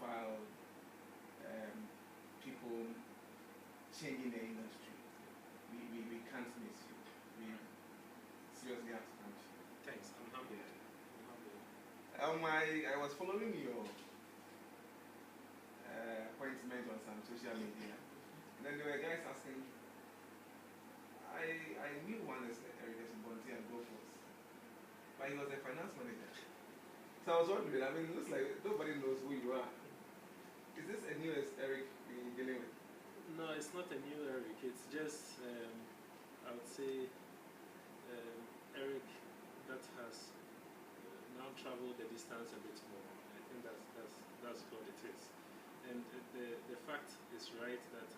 profile people changing the industry. We can't miss you. We seriously have to thank you. Thanks, I'm humbled. I was following your appointment on some social media, and then there were guys asking. I knew one is Eric Assubonteng and Goforth, but he was a finance manager. So I was wondering. I mean, it looks like nobody knows who you are. Is this a new Eric we're dealing with? No, it's not a new Eric. It's just I would say Eric that has now traveled the distance a bit more. I think that's what it is. And the fact is right that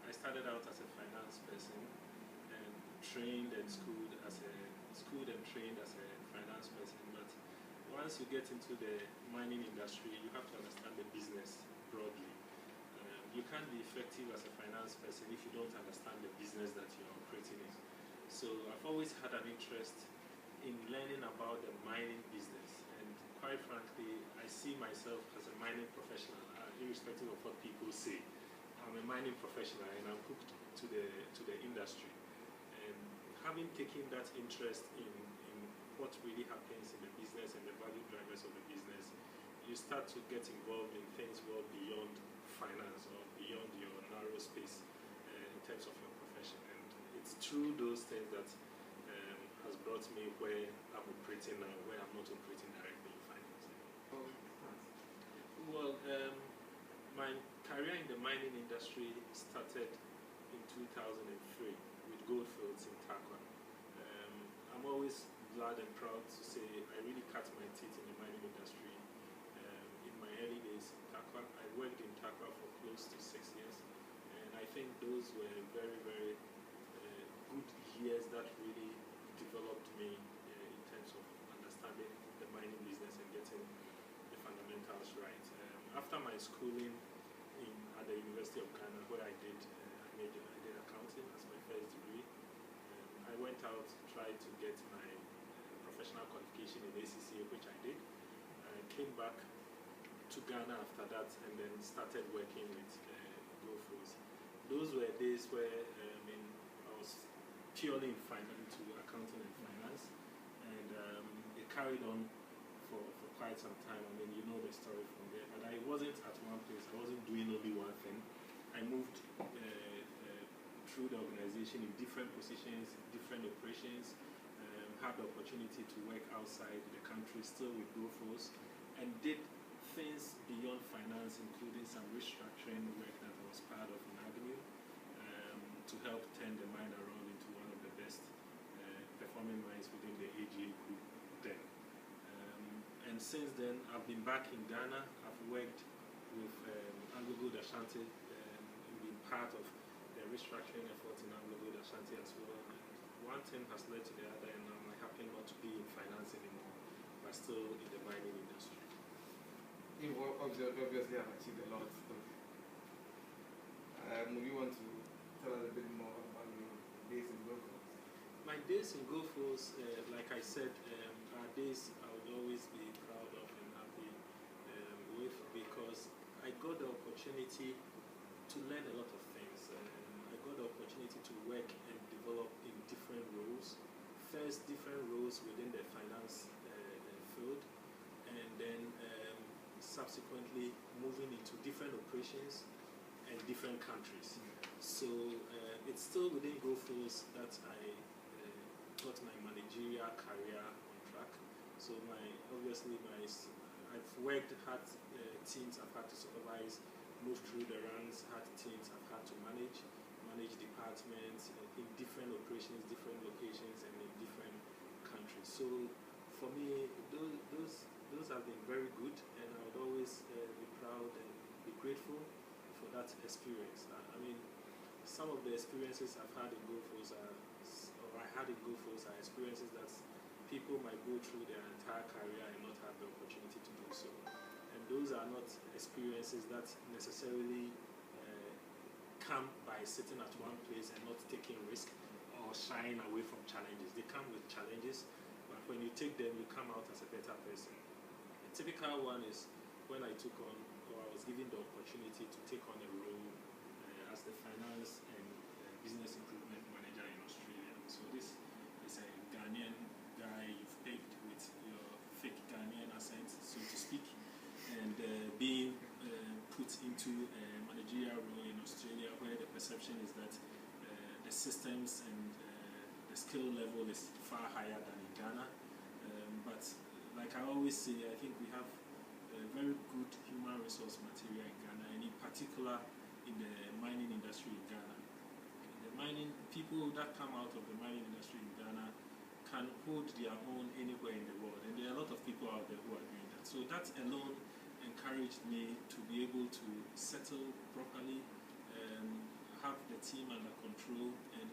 I started out as a finance person and trained and schooled and trained as a finance person. But once you get into the mining industry, you have to understand the business broadly. You can't be effective as a finance person if you don't understand the business that you're operating in. So I've always had an interest in learning about the mining business, and quite frankly, I see myself as a mining professional, irrespective of what people say. I'm a mining professional and I'm hooked to the industry. And having taken that interest in what really happens in the business and the value drivers of the business, you start to get involved in things well beyond finance or beyond your narrow space in terms of your profession. And it's through those things that has brought me where I'm operating now, where I'm not operating directly in finance. Well, my career in the mining industry started in 2003 with Goldfields in Tarkwa. I'm always glad and proud to say I really cut my teeth in the mining industry. In my early days in Tarkwa, I worked in Tarkwa for close to 6 years, and I think those were very, very good years that really developed me in terms of understanding the mining business and getting the fundamentals right. After my schooling at the University of Ghana, where I did accounting as my first degree, I went out, tried to get my professional qualification in ACCA, which I did. I came back to Ghana after that and then started working with Goldfields. Those were days where I was purely into accounting and finance, and it carried on for quite some time. I mean, you know the story from there. But I wasn't at one place. I wasn't doing only one thing. I moved through the organization in different positions, different operations. Had the opportunity to work outside the country, still with Goldfields, and did things beyond finance, including some restructuring work that I was part of in Avenue, to help turn the mine around into one of the best performing mines within the AGA group then. And since then, I've been back in Ghana. I've worked with Anglogold Ashanti, been part of the restructuring efforts in Anglogold Ashanti as well. One thing has led to the other, and I happen not to be in finance anymore, but still in the mining industry. You obviously have achieved a lot of stuff. Do you want to tell us a bit more about your days in Goldfields? My days in Goldfields, like I said, are days I would always be proud of and happy with, because I got the opportunity to learn a lot of things. I got the opportunity to work and develop in different roles. First, different roles within the finance field, and then subsequently moving into different operations and different countries. So it's still within Goldfields that I got my managerial career on track. So I've worked, had teams I've had to supervise, moved through the ranks, had teams I've had to manage departments in different operations, different locations, and in different countries. So for me, those have been very good, and I would always be proud and be grateful for that experience. I mean, some of the experiences I've had in Goldfields are experiences that people might go through their entire career and not have the opportunity to do so. And those are not experiences that necessarily come by sitting at one place and not taking risk or shying away from challenges. They come with challenges, but when you take them, you come out as a better person. A typical one is when I took on or I was given the opportunity to take on a role as the finance and business improvement manager in Australia. So this is a Ghanaian guy you've picked with your fake Ghanaian accent, so to speak, and being put into a managerial role in Australia, where the perception is that the systems and the skill level is far higher than in Ghana. But like I always say, I think we have very good human resource material in Ghana, and in particular in the mining industry in Ghana. The mining people that come out of the mining industry in Ghana can hold their own anywhere in the world, and there are a lot of people out there who are doing that. So that alone encouraged me to be able to settle properly, have the team under control, and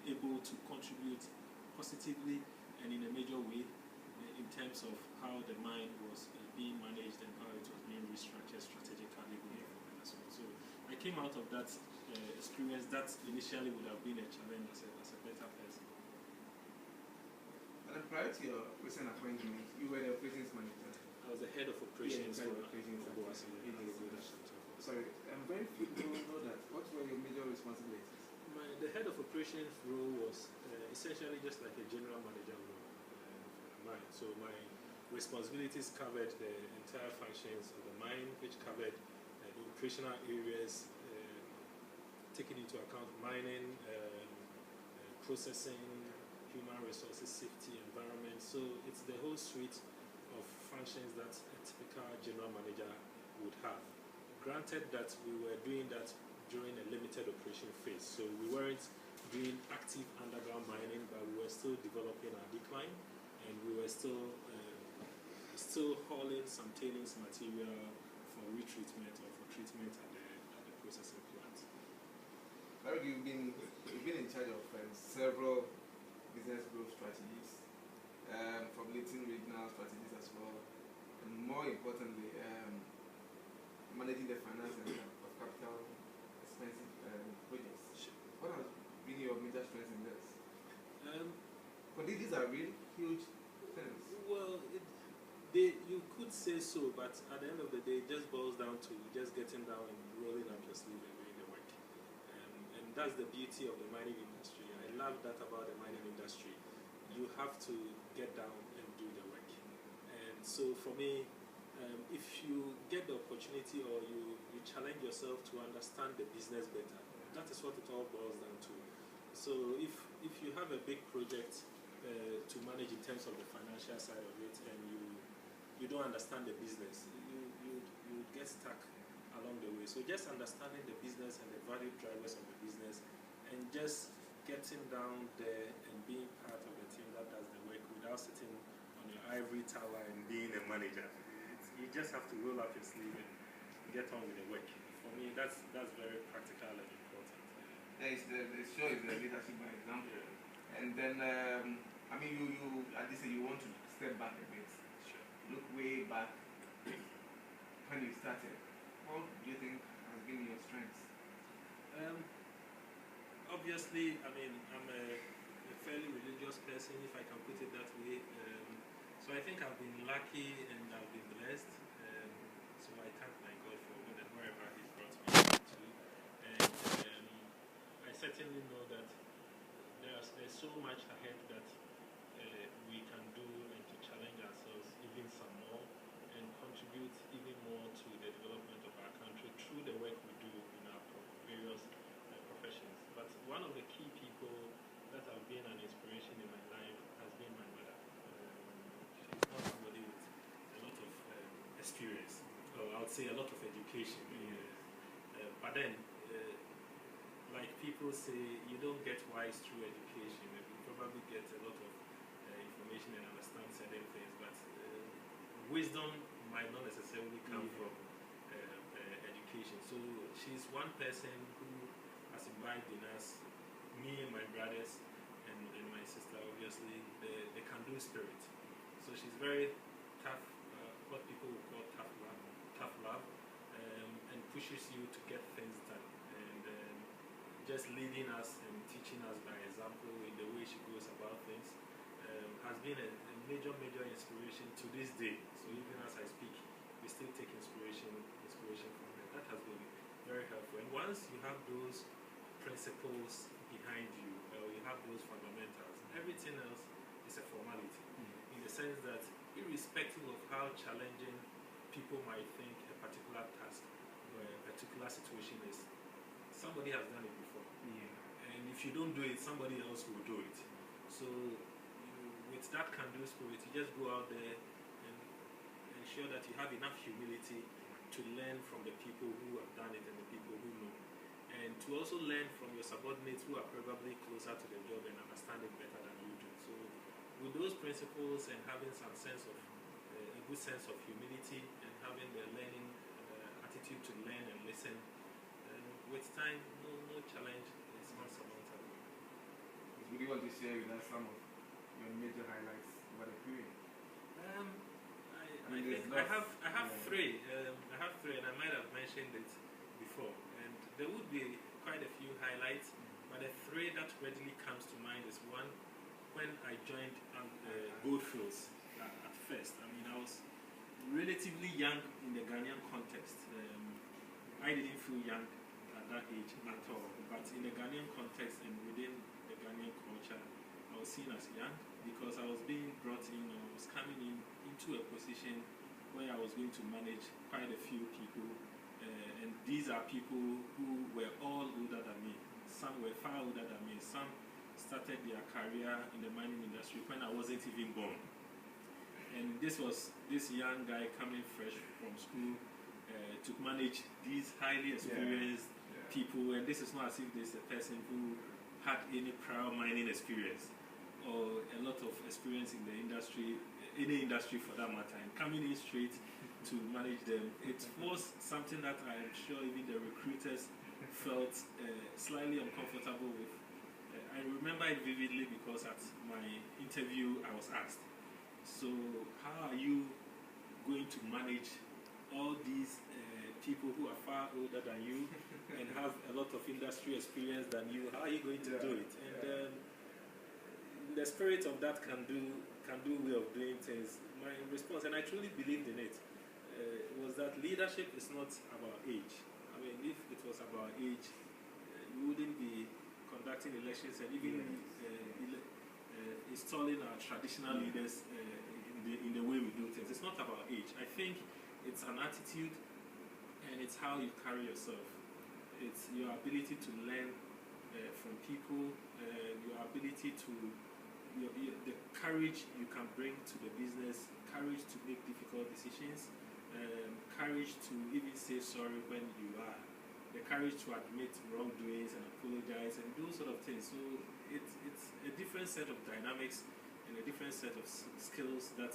able to contribute positively and in a major way in terms of how the mine was being managed and how it was being restructured strategically going forward as well. So I came out of that experience that initially would have been a challenge as a better person. And prior to your recent appointment, you were the operations manager. I was the head of operations for Obuasi. Sorry, very few people know that. What were your major responsibilities? The head of operations role was essentially just like a general manager role for the mine. So my responsibilities covered the entire functions of the mine, which covered the operational areas, taking into account mining, processing, human resources, safety, environment. So it's the whole suite of functions that a typical general manager would have. Granted that we were doing that during a limited operation phase, so we weren't doing active underground mining, but we were still developing our decline, and we were still hauling some tailings material for retreatment or for treatment at the processing plant. Larry, you've been in charge of several business growth strategies, formulating regional strategies as well, and more importantly, managing the finance of capital expensive projects. Sure. What has been your major strengths in this? But these are really huge things. Well, you could say so, but at the end of the day, it just boils down to just getting down and rolling up your sleeve and doing the work. And that's the beauty of the mining industry. I love that about the mining industry. You have to get down and do the work. And so for me, if you get the opportunity or you challenge yourself to understand the business better, that is what it all boils down to. So if you have a big project to manage in terms of the financial side of it, and you don't understand the business, you get stuck along the way. So just understanding the business and the value drivers of the business, and just getting down there and being part of the team that does the work without sitting on your ivory tower and being a manager. You just have to roll up your sleeve and get on with the work. For me, that's very practical and important. The show is the leadership by example. Yeah. And then, I mean, you at this you want to step back a bit. Sure. Look way back when you started. What do you think has been your strengths? Obviously, I mean, I'm a fairly religious person, if I can put it that way. So I think I've been lucky and I've been blessed. So I thank my God for wherever He brought me to. And I certainly know that there's so much ahead that we can do, and to challenge ourselves even some more and contribute even more to the development of our country through the work we do in our various professions. But one of the key people that have been an inspiration in my life has been my mother. She's not somebody with a lot of experience, or I would say a lot of education. But then, like people say, you don't get wise through education. You probably get a lot of information and understand certain things, but wisdom might not necessarily come from education. So she's one person who has imbibed in us, me and my brothers and my sister, obviously, the can-do spirit. So she's very tough, what people would call tough love, and pushes you to get things done. And just leading us and teaching us by example in the way she goes about things has been a major inspiration to this day. So even as I speak, we still take inspiration those principles behind you, or you have those fundamentals. Everything else is a formality, in the sense that irrespective of how challenging people might think a particular task or a particular situation is, somebody has done it before. And if you don't do it, somebody else will do it. So with that can-do spirit, you just go out there and ensure that you have enough humility to learn from the people who have done it and the people who know. And to also learn from your subordinates who are probably closer to the job and understand it better than you do. So with those principles and having some sense of, a good sense of humility and having the learning attitude to learn and listen, with time, no challenge is unsurmountable. Would you want to share with us some of your major highlights over the period? I have three. I have three, and I might have mentioned it before. And there would be quite a few highlights, but the three that readily comes to mind is one, when I joined Goldfields at first. I mean, I was relatively young in the Ghanaian context. I didn't feel young at that age at all, but in the Ghanaian context and within the Ghanaian culture, I was seen as young because I was being brought in, or was coming into a position where I was going to manage quite a few people, and these are people who were all older than me. Some were far older than me. Some started their career in the mining industry when I wasn't even born. And this was this young guy coming fresh from school to manage these highly experienced people, and this is not as if there's a person who had any prior mining experience or a lot of experience in the industry, any industry for that matter, and coming in straight to manage them. It was something that I'm sure even the recruiters felt slightly uncomfortable with. I remember it vividly because at my interview I was asked, so how are you going to manage all these people who are far older than you and have a lot of industry experience than you? How are you going to do it? And the spirit of that can-do way of doing things, my response, and I truly believed in it, was that leadership is not about age. I mean, if it was about age, we wouldn't be conducting elections and even installing our traditional leaders in the way we do things. It's not about age. I think it's an attitude, and it's how you carry yourself. It's your ability to learn from people, your ability to, the courage you can bring to the business, courage to make difficult decisions, courage to even say sorry when you are, the courage to admit wrongdoings and apologize and those sort of things. So it's a different set of dynamics and a different set of skills that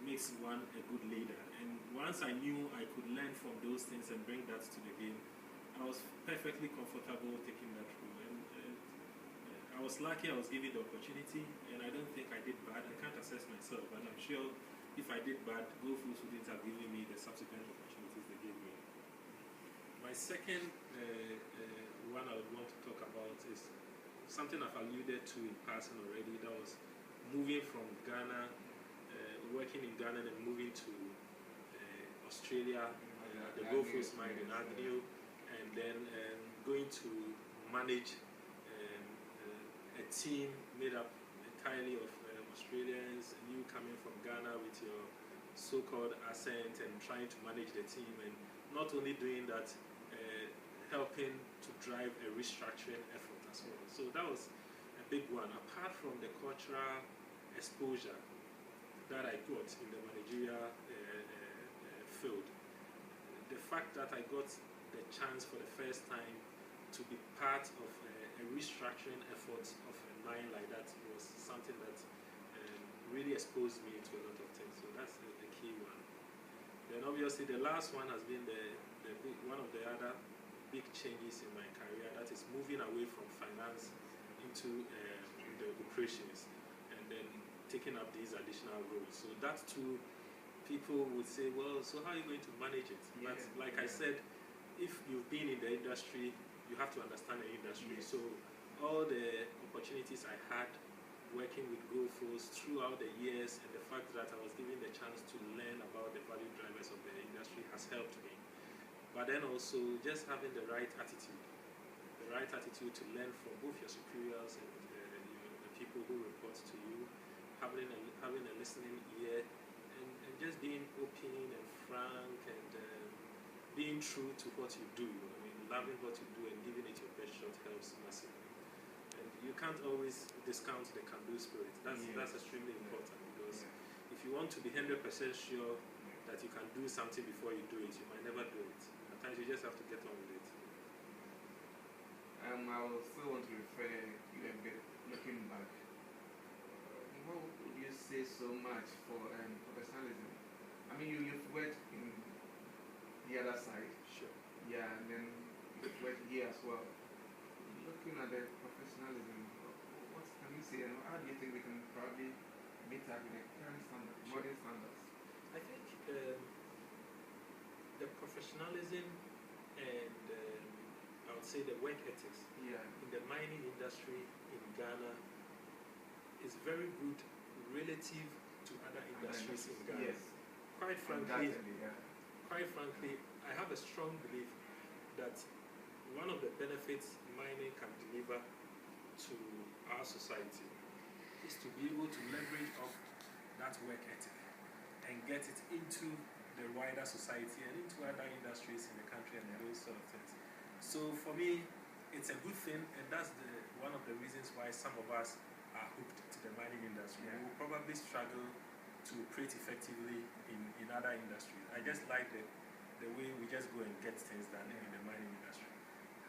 makes one a good leader. And once I knew I could learn from those things and bring that to the game, I was perfectly comfortable taking that role. And I was lucky I was given the opportunity, and I don't think I did bad. I can't assess myself, but I'm sure if I did bad, Goldfields wouldn't have given me the subsequent opportunities they gave me. My second one I would want to talk about is something I've alluded to in passing already. That was moving from Ghana, working in Ghana and moving to Australia, the Goldfields mine in Agnew, and then going to manage a team made up entirely of Australians, and you coming from Ghana with your so-called accent and trying to manage the team, and not only doing that, helping to drive a restructuring effort as well. So that was a big one. Apart from the cultural exposure that I got in the managerial field, the fact that I got the chance for the first time to be part of a restructuring effort of a mine like that was something that really exposed me to a lot of things. So that's the key one. Then obviously the last one has been one of the other big changes in my career, that is moving away from finance into the operations and then taking up these additional roles. So that too, people would say, well, so how are you going to manage it? But like I said, if you've been in the industry, you have to understand the industry. So all the opportunities I had working with Goldfields throughout the years, and the fact that I was given the chance to learn about the value drivers of the industry has helped me. But then also just having the right attitude right attitude to learn from both your superiors and the people who report to you, having a listening ear, and just being open and frank and being true to what you do. I mean, loving what you do and giving it your best shot helps massively. And you can't always discount the can-do spirit. That's extremely important, because if you want to be 100% sure that you can do something before you do it, you might never do it. At times you just have to get on with it. I also want to refer you a bit looking back. What would you say so much for professionalism? I mean, you've worked in the other side. Sure. Yeah, and then you've worked here as well. Looking at the professionalism, what can you say, and how do you think we can probably meet up with the current standards, modern standards? I think the professionalism and I would say the work ethics in the mining industry in Ghana is very good relative to other industries in Ghana. Yes. Quite frankly, I have a strong belief that one of the benefits mining can deliver to our society is to be able to leverage off that work ethic and get it into the wider society and into other industries in the country and those sort of things. So for me, it's a good thing, and that's one of the reasons why some of us are hooked to the mining industry. We will probably struggle to operate effectively in other industries. I just like the way we just go and get things done in the mining industry.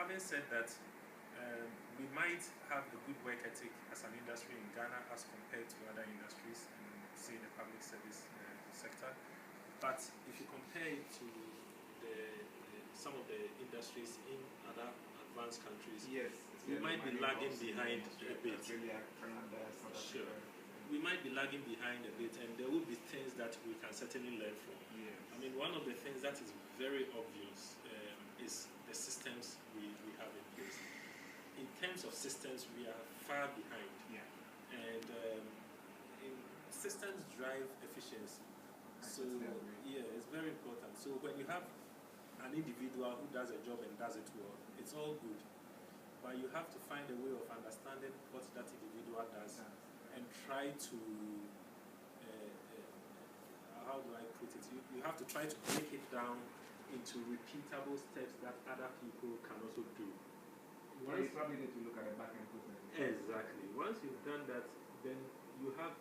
Having said that, we might have a good work ethic as an industry in Ghana as compared to other industries, say the public service sector. But if you compare it to some of the industries in other advanced countries, we might be lagging behind a bit. Sure. We might be lagging behind a bit, and there will be things that we can certainly learn from. I mean, one of the things that is very obvious is the systems we have in place. In terms of systems, we are far behind. And systems drive efficiency. So, it's very important. So when you have an individual who does a job and does it well, it's all good. But you have to find a way of understanding what that individual does and try to, how do I put it? You have to try to break it down into repeatable steps that other people can also do. Well, you probably need to look at the back end process. Exactly. Once you've done that, then you have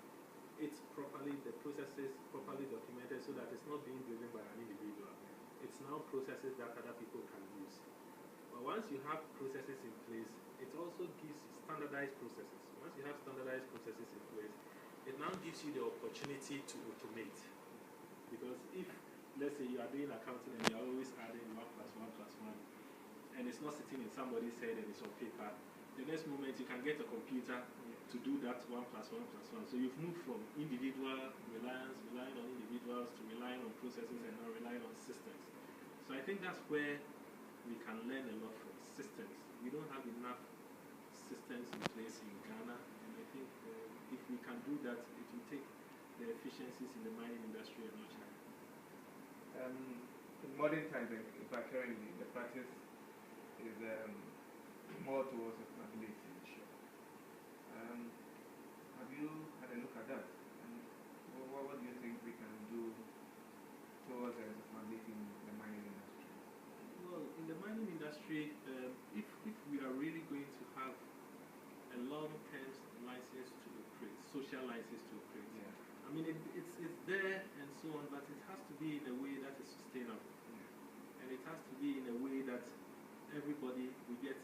it properly, the processes properly documented so that it's not being driven by an individual. It's now processes that other people can use. But once you have processes in place, it also gives standardized processes. Once you have standardized processes in place, it now gives you the opportunity to automate. Because if, let's say, you are doing accounting and you are always adding 1 plus 1 plus 1, and it's not sitting in somebody's head and it's on paper, the next moment you can get a computer to do that 1 plus 1 plus 1. So you've moved from individual relying on individuals, to relying on processes and now relying on systems. So I think that's where we can learn a lot from systems. We don't have enough systems in place in Ghana, and I think if we can do that, it will take the efficiencies in the mining industry a much higher. In modern times, in fact, currently, the practice is more towards sustainability. Have you had a look at that? And what do you think we can do towards sustainability in the mining industry? Well, in the mining industry, if we are really going to have a long-term license to operate, social license to operate, I mean, it's there and so on, but it has to be in a way that is sustainable. And it has to be in a way that everybody will get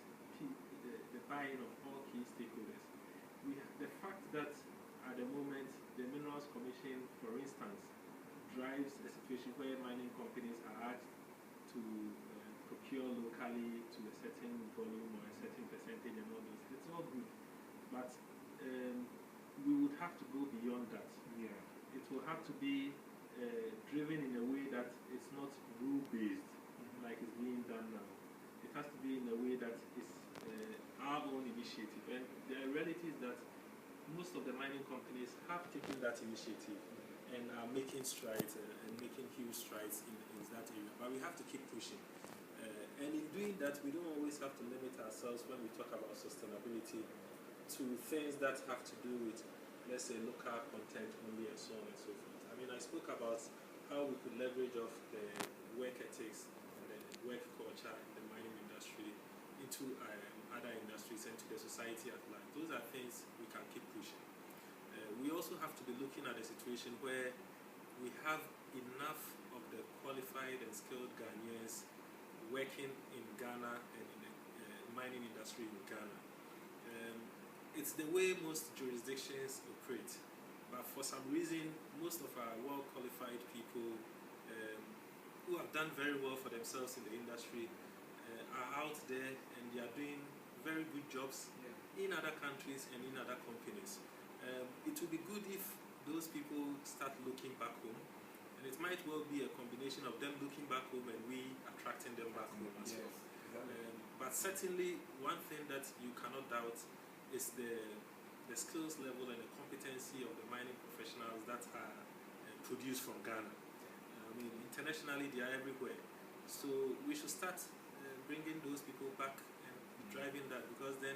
the buy-in of all key stakeholders. The fact that at the moment the Minerals Commission, for instance, drives a situation where mining companies are asked to procure locally to a certain volume or a certain percentage and all those, it's all good. But we would have to go beyond that. It will have to be driven in a way that it's not rule-based, like it's being done now. It has to be in a way that is our own initiative. And the reality is that most of the mining companies have taken that initiative and are making strides and making huge strides in that area. But we have to keep pushing. And in doing that, we don't always have to limit ourselves when we talk about sustainability to things that have to do with, let's say, local content only and so on and so forth. I mean, I spoke about how we could leverage off the work ethics and the work culture in the mining industry into other industries and to the society at large. Those are things we can keep pushing. We also have to be looking at a situation where we have enough of the qualified and skilled Ghanaians working in Ghana and in the mining industry in Ghana. It's the way most jurisdictions operate, but for some reason, most of our well-qualified people who have done very well for themselves in the industry are out there and they are doing very good jobs in other countries and in other companies. It would be good if those people start looking back home, and it might well be a combination of them looking back home and we attracting them back home as well. Exactly. But certainly, one thing that you cannot doubt is the skills level and the competency of the mining professionals that are produced from Ghana. I mean, internationally they are everywhere. So we should start bringing those people back and driving that, because then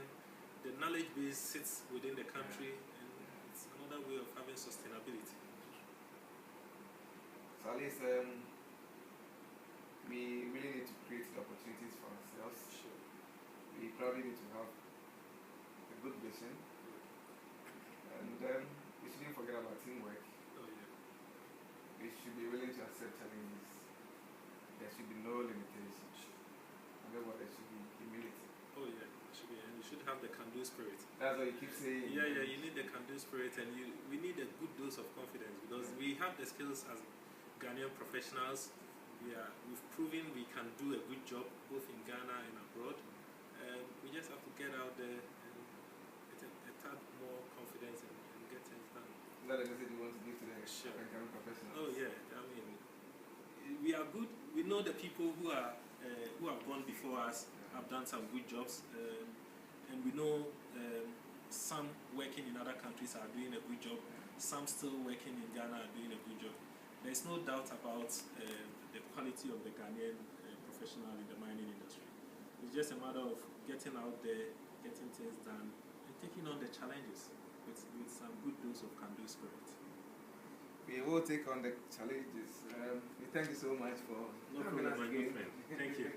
the knowledge base sits within the country and it's another way of having sustainability. So at least we really need to create the opportunities for ourselves. Sure. We probably need to have a good vision, and we shouldn't forget about teamwork. Oh yeah. We should be willing to accept challenges. There should be no limitations. And therefore there should be humility. Oh yeah, should be, and you should have the can-do spirit. That's what you keep saying. Yeah, you need the can-do spirit, and we need a good dose of confidence, because we have the skills as Ghanaian professionals. We've proven we can do a good job both in Ghana and abroad. We just have to get out there and get a tad more confidence and get things done. Is that the message you want to give to the Ghanaian professionals? Oh yeah, I mean, we are good. We know the people who have gone before us have done some good jobs, and we know some working in other countries are doing a good job. Some still working in Ghana are doing a good job. There's no doubt about the quality of the Ghanaian professional in the mining industry. It's just a matter of getting out there, getting things done, and taking on the challenges with some good dose of can-do spirit. We will take on the challenges. We thank you so much for no problem, my good friend. Thank you.